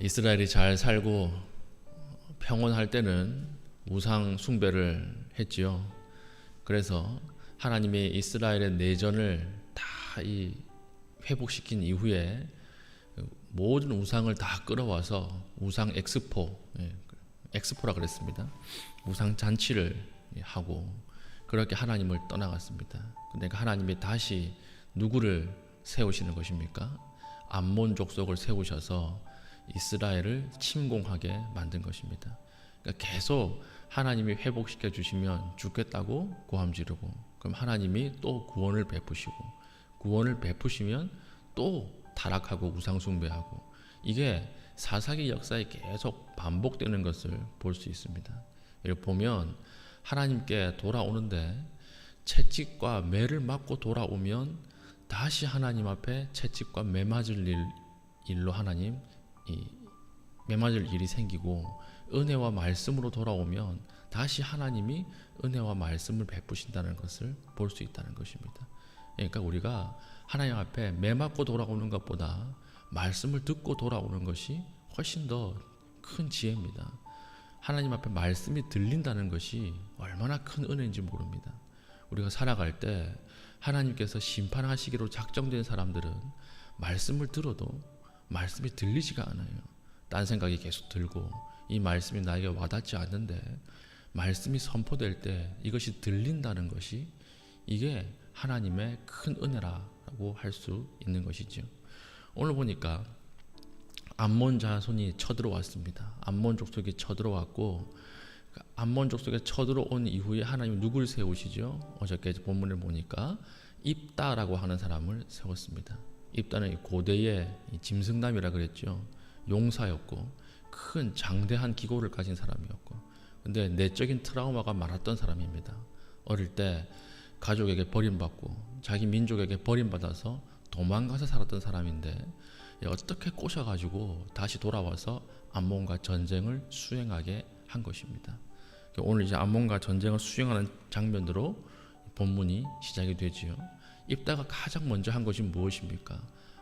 이스라엘이 잘 살고 평온할 때는 우상 숭배를 했지요. 그래서 하나님이 이스라엘의 내전을 다 회복시킨 이후에 모든 우상을 다 끌어와서 우상 엑스포라 그랬습니다. 우상 잔치를 하고 그렇게 하나님을 떠나갔습니다. 그러니까 하나님이 다시 누구를 세우시는 것입니까? 암몬 족속을 세우셔서 이스라엘을 침공하게 만든 것입니다. 그러니까 계속 하나님이 회복시켜 주시면 죽겠다고 고함 지르고, 그럼 하나님이 또 구원을 베푸시고, 구원을 베푸시면 또 타락하고 우상 숭배하고, 이게 사사기 역사에 계속 반복되는 것을 볼 수 있습니다. 이렇게 보면 하나님께 돌아오는데 채찍과 매를 맞고 돌아오면 다시 하나님 앞에 채찍과 매 맞을 일로 하나님 매 맞을 일이 생기고, 은혜와 말씀으로 돌아오면 다시 하나님이 은혜와 말씀을 베푸신다는 것을 볼 수 있다는 것입니다. 그러니까 우리가 하나님 앞에 매 맞고 돌아오는 것보다 말씀을 듣고 돌아오는 것이 훨씬 더 큰 지혜입니다. 하나님 앞에 말씀이 들린다는 것이 얼마나 큰 은혜인지 모릅니다. 우리가 살아갈 때 하나님께서 심판하시기로 작정된 사람들은 말씀을 들어도 말씀이 들리지가 않아요. 딴 생각이 계속 들고 이 말씀이 나에게 와닿지 않는데, 말씀이 선포될 때 이것이 들린다는 것이, 이게 하나님의 큰 은혜라고 할 수 있는 것이죠. 오늘 보니까 암몬 자손이 쳐들어왔습니다. 암몬 족속이 쳐들어왔고, 암몬 족속에 쳐들어온 이후에 하나님이 누굴 세우시죠? 어저께 본문을 보니까 입다라고 하는 사람을 세웠습니다. 입다는 고대의 짐승남이라 그랬죠. 용사였고 큰 장대한 기고를 가진 사람이었고, 근데 내적인 트라우마가 많았던 사람입니다. 어릴 때 가족에게 버림받고 자기 민족에게 버림받아서 도망가서 살았던 사람인데, 어떻게 꼬셔가지고 다시 돌아와서 암몬과 전쟁을 수행하게 한 것입니다. 오늘 이제 암몬과 전쟁을 수행하는 장면으로 본문이 시작이 되지요. 입다가 가장 먼저 한 것이 무엇입니까?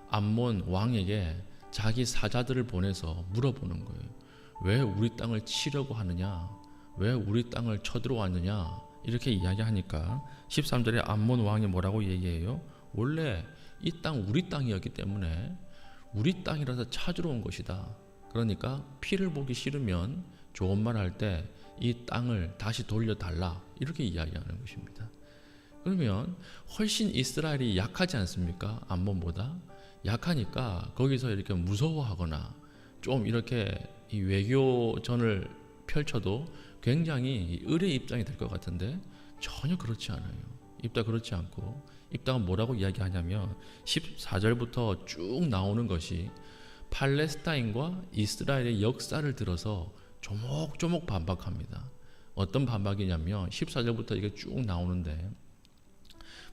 암몬 왕에게 자기 사자들을 보내서 물어보는 거예요. 왜 우리 땅을 치려고 하느냐? 왜 우리 땅을 쳐들어왔느냐? 이렇게 이야기하니까 13절에 암몬 왕이 뭐라고 얘기해요? 원래 이 땅 우리 땅이었기 때문에 우리 땅이라서 찾으러 온 것이다. 그러니까 피를 보기 싫으면 좋은 말 할 때 이 땅을 다시 돌려달라, 이렇게 이야기하는 것입니다. 그러면 훨씬 이스라엘이 약하지 않습니까? 암몬보다 약하니까 거기서 이렇게 무서워하거나 좀 이렇게 이 외교전을 펼쳐도 굉장히 의뢰 입장이 될 것 같은데, 전혀 그렇지 않아요. 입다 그렇지 않고, 입다가 뭐라고 이야기하냐면 14절부터 쭉 나오는 것이 팔레스타인과 이스라엘의 역사를 들어서 조목조목 반박합니다. 어떤 반박이냐면 14절부터 이게 쭉 나오는데,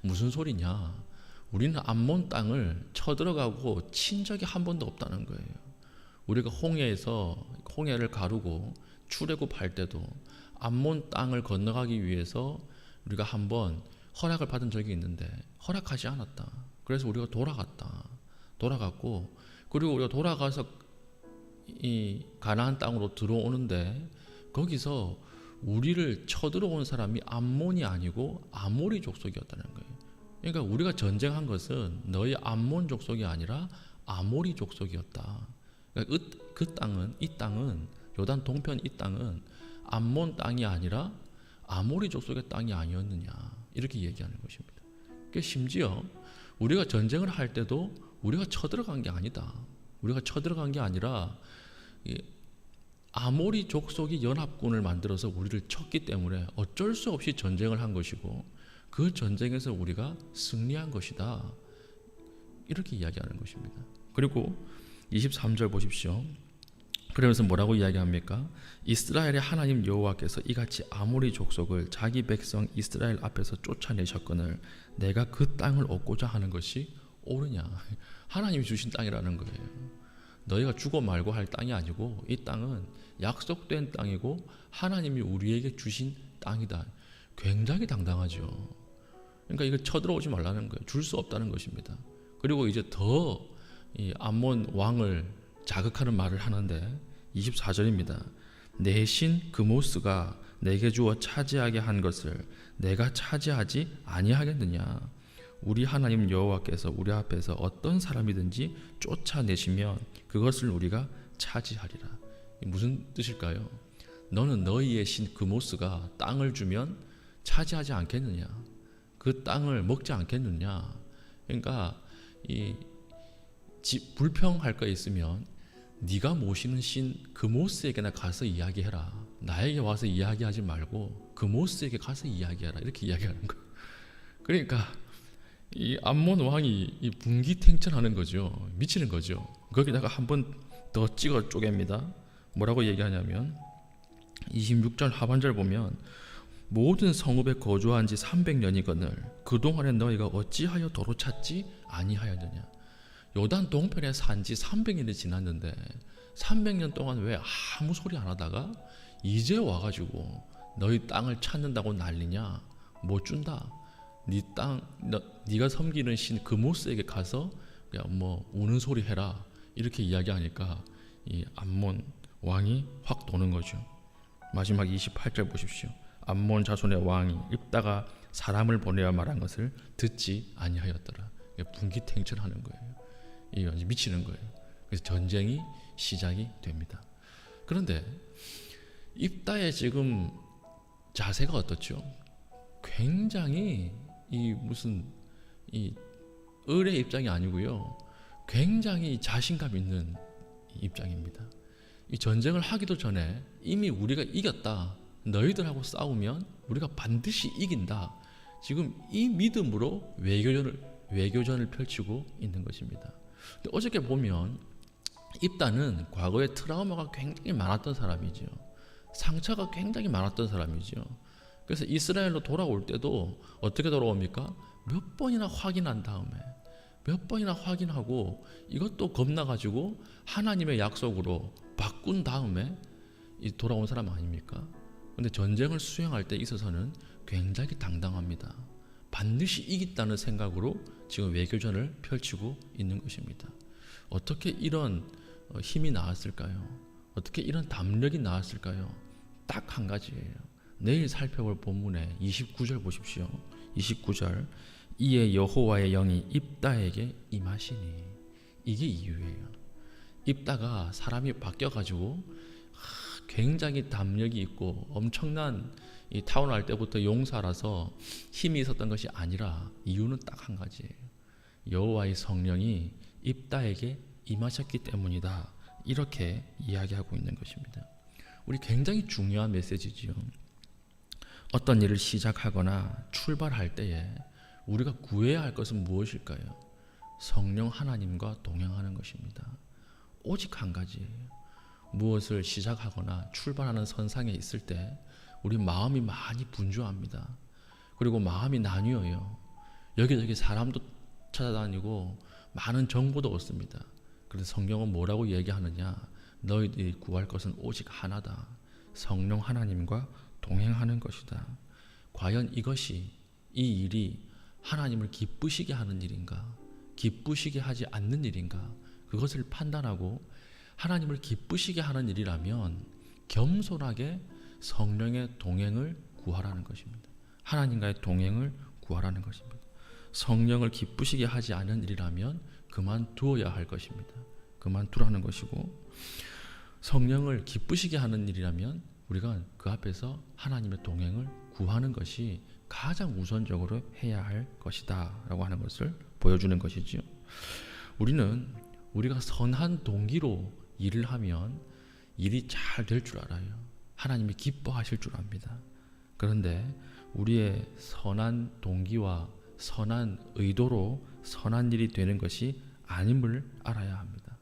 무슨 소리냐? 우리는 암몬 땅을 쳐들어가고 친 적이 한 번도 없다는 거예요. 우리가 홍해를 가르고 출애굽할 때도 암몬 땅을 건너가기 위해서 우리가 한번 허락을 받은 적이 있는데 허락하지 않았다. 그래서 우리가 돌아갔고, 그리고 우리가 돌아가서 이 가나안 땅으로 들어오는데 거기서 우리를 쳐들어온 사람이 암몬이 아니고 아모리 족속이었다는 거예요. 그러니까 우리가 전쟁한 것은 너희 암몬 족속이 아니라 아모리 족속이었다. 그러니까 이 땅은 요단 동편, 이 땅은 암몬 땅이 아니라 아모리 족속의 땅이 아니었느냐, 이렇게 얘기하는 것입니다. 그러니까 심지어 우리가 전쟁을 할 때도 우리가 쳐들어간 게 아니다. 우리가 쳐들어간 게 아니라 아모리 족속이 연합군을 만들어서 우리를 쳤기 때문에 어쩔 수 없이 전쟁을 한 것이고, 그 전쟁에서 우리가 승리한 것이다, 이렇게 이야기하는 것입니다. 그리고 23절 보십시오. 그러면서 뭐라고 이야기합니까? 이스라엘의 하나님 여호와께서 이같이 아모리 족속을 자기 백성 이스라엘 앞에서 쫓아내셨거늘 내가 그 땅을 얻고자 하는 것이 옳으냐? 하나님이 주신 땅이라는 거예요. 너희가 주고 말고 할 땅이 아니고, 이 땅은 약속된 땅이고 하나님이 우리에게 주신 땅이다. 굉장히 당당하죠. 그러니까 이걸 쳐들어오지 말라는 거예요. 줄 수 없다는 것입니다. 그리고 이제 더 이 암몬 왕을 자극하는 말을 하는데 24절입니다. 내 신 그모스가 내게 주어 차지하게 한 것을 내가 차지하지 아니하겠느냐. 우리 하나님 여호와께서 우리 앞에서 어떤 사람이든지 쫓아내시면 그것을 우리가 차지하리라. 무슨 뜻일까요? 너는 너희의 신 그모스가 땅을 주면 차지하지 않겠느냐. 그 땅을 먹지 않겠느냐. 그러니까 불평할 거 있으면 네가 모시는 신 그모스에게나 가서 이야기해라. 나에게 와서 이야기하지 말고 그모스에게 가서 이야기해라. 이렇게 이야기하는 거예요. 그러니까 이 암몬 왕이 이 분기탱천하는 거죠. 미치는 거죠. 거기다가 한 번 더 찍어 쪼갭니다. 뭐라고 얘기하냐면 26절 하반절 보면 모든 성읍에 거주한 지 300년이거늘 그동안에 너희가 어찌하여 도로 찾지 아니하였느냐. 요단 동편에 산 지 300년이 지났는데 300년 동안 왜 아무 소리 안 하다가 이제 와가지고 너희 땅을 찾는다고 난리냐. 못 준다. 네 땅, 네가 섬기는 신 그모스에게 가서 그냥 뭐 우는 소리 해라. 이렇게 이야기하니까 이 암몬 왕이 확 도는 거죠. 마지막 28절 보십시오. 암몬 자손의 왕이 입다가 사람을 보내어 말한 것을 듣지 아니하였더라. 분기탱천하는 거예요. 이 완전 미치는 거예요. 그래서 전쟁이 시작이 됩니다. 그런데 입다의 지금 자세가 어떻죠? 굉장히 이 을의 입장이 아니고요. 굉장히 자신감 있는 입장입니다. 이 전쟁을 하기도 전에 이미 우리가 이겼다. 너희들하고 싸우면 우리가 반드시 이긴다. 지금 이 믿음으로 외교전을 펼치고 있는 것입니다. 근데 어저께 보면 입다는 과거에 트라우마가 굉장히 많았던 사람이죠. 상처가 굉장히 많았던 사람이죠. 그래서 이스라엘로 돌아올 때도 어떻게 돌아옵니까? 몇 번이나 확인한 다음에 몇 번이나 확인하고 이것도 겁나가지고 하나님의 약속으로 바꾼 다음에 돌아온 사람 아닙니까? 근데 전쟁을 수행할 때 있어서는 굉장히 당당합니다. 반드시 이기겠다는 생각으로 지금 외교전을 펼치고 있는 것입니다. 어떻게 이런 힘이 나왔을까요? 어떻게 이런 담력이 나왔을까요? 딱 한 가지예요. 내일 살펴볼 본문의 29절 보십시오. 29절 이에 여호와의 영이 입다에게 임하시니. 이게 이유예요. 입다가 사람이 바뀌어가지고 굉장히 담력이 있고 엄청난 이 타고날 때부터 용사라서 힘이 있었던 것이 아니라 이유는 딱 한 가지예요. 여호와의 성령이 입다에게 임하셨기 때문이다. 이렇게 이야기하고 있는 것입니다. 우리 굉장히 중요한 메시지지요. 어떤 일을 시작하거나 출발할 때에 우리가 구해야 할 것은 무엇일까요? 성령 하나님과 동행하는 것입니다. 오직 한 가지예요. 무엇을 시작하거나 출발하는 선상에 있을 때 우리 마음이 많이 분주합니다. 그리고 마음이 나뉘어요. 여기저기 사람도 찾아다니고 많은 정보도 얻습니다. 그래서 성경은 뭐라고 얘기하느냐? 너희들이 구할 것은 오직 하나다. 성령 하나님과 동행하는 것이다. 과연 이 일이 하나님을 기쁘시게 하는 일인가? 기쁘시게 하지 않는 일인가? 그것을 판단하고 하나님을 기쁘시게 하는 일이라면 겸손하게 성령의 동행을 구하라는 것입니다. 하나님과의 동행을 구하라는 것입니다. 성령을 기쁘시게 하지 않은 일이라면 그만두어야 할 것입니다. 그만두라는 것이고, 성령을 기쁘시게 하는 일이라면 우리가 그 앞에서 하나님의 동행을 구하는 것이 가장 우선적으로 해야 할 것이다 라고 하는 것을 보여주는 것이지요. 우리가 선한 동기로 일을 하면 일이 잘 될 줄 알아요. 하나님이 기뻐하실 줄 압니다. 그런데 우리의 선한 동기와 선한 의도로 선한 일이 되는 것이 아님을 알아야 합니다.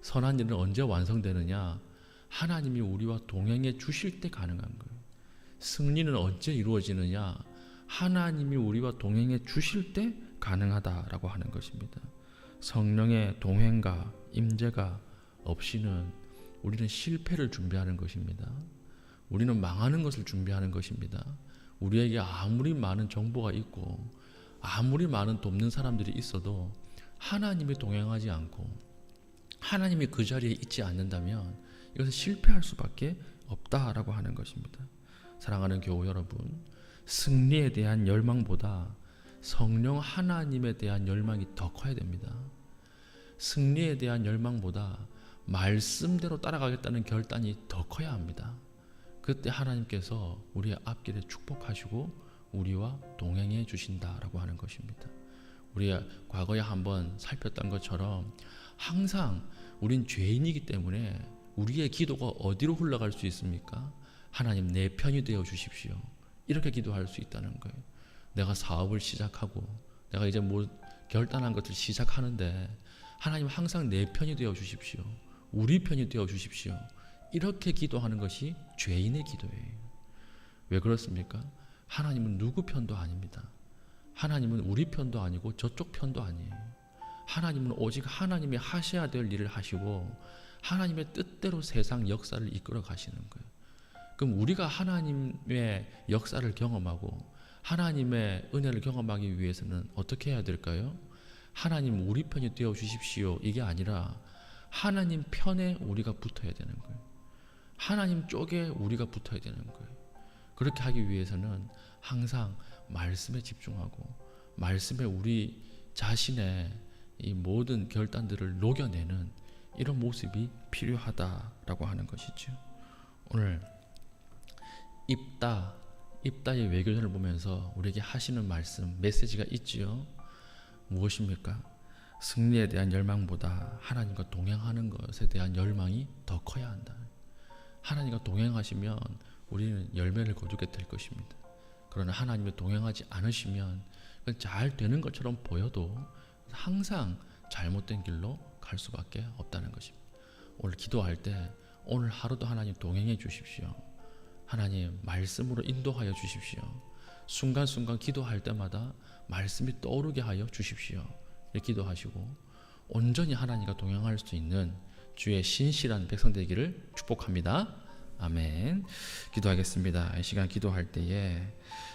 선한 일은 언제 완성되느냐? 하나님이 우리와 동행해 주실 때 가능한 거예요. 승리는 언제 이루어지느냐? 하나님이 우리와 동행해 주실 때 가능하다라고 하는 것입니다. 성령의 동행과 임재가 없이는 우리는 실패를 준비하는 것입니다. 우리는 망하는 것을 준비하는 것입니다. 우리에게 아무리 많은 정보가 있고 아무리 많은 돕는 사람들이 있어도 하나님이 동행하지 않고 하나님이 그 자리에 있지 않는다면 이것은 실패할 수밖에 없다라고 하는 것입니다. 사랑하는 교우 여러분, 승리에 대한 열망보다 성령 하나님에 대한 열망이 더 커야 됩니다. 승리에 대한 열망보다 말씀대로 따라가겠다는 결단이 더 커야 합니다. 그때 하나님께서 우리의 앞길에 축복하시고 우리와 동행해 주신다라고 하는 것입니다. 우리가 과거에 한번 살폈던 것처럼 항상 우린 죄인이기 때문에 우리의 기도가 어디로 흘러갈 수 있습니까? 하나님 내 편이 되어 주십시오. 이렇게 기도할 수 있다는 거예요. 내가 사업을 시작하고 내가 이제 뭐 결단한 것을 시작하는데 하나님 항상 내 편이 되어 주십시오. 우리 편이 되어 주십시오. 이렇게 기도하는 것이 죄인의 기도예요. 왜 그렇습니까? 하나님은 누구 편도 아닙니다. 하나님은 우리 편도 아니고 저쪽 편도 아니에요. 하나님은 오직 하나님이 하셔야 될 일을 하시고 하나님의 뜻대로 세상 역사를 이끌어 가시는 거예요. 그럼 우리가 하나님의 역사를 경험하고 하나님의 은혜를 경험하기 위해서는 어떻게 해야 될까요? 하나님 우리 편이 되어 주십시오. 이게 아니라 하나님 편에 우리가 붙어야 되는 거예요. 하나님 쪽에 우리가 붙어야 되는 거예요. 그렇게 하기 위해서는 항상 말씀에 집중하고 말씀에 우리 자신의 이 모든 결단들을 녹여내는 이런 모습이 필요하다라고 하는 것이죠. 오늘 입다의 외교전을 보면서 우리에게 하시는 말씀, 메시지가 있지요. 무엇입니까? 승리에 대한 열망보다 하나님과 동행하는 것에 대한 열망이 더 커야 한다. 하나님과 동행하시면 우리는 열매를 거두게 될 것입니다. 그러나 하나님과 동행하지 않으시면 잘 되는 것처럼 보여도 항상 잘못된 길로 갈 수밖에 없다는 것입니다. 오늘 기도할 때 오늘 하루도 하나님 동행해 주십시오. 하나님 말씀으로 인도하여 주십시오. 순간순간 기도할 때마다 말씀이 떠오르게 하여 주십시오. 이렇게 기도하시고 온전히 하나님과 동행할 수 있는 주의 신실한 백성 되기를 축복합니다. 아멘. 기도하겠습니다. 이 시간 기도할 때에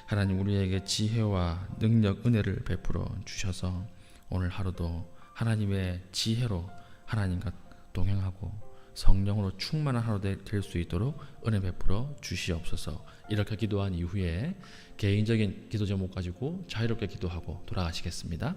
하나님 우리에게 지혜와 능력, 은혜를 베풀어 주셔서 오늘 하루도 하나님의 지혜로 하나님과 동행하고 성령으로 충만한 하루 될 수 있도록 은혜 베풀어 주시옵소서. 이렇게 기도한 이후에 개인적인 기도 제목 가지고 자유롭게 기도하고 돌아가시겠습니다.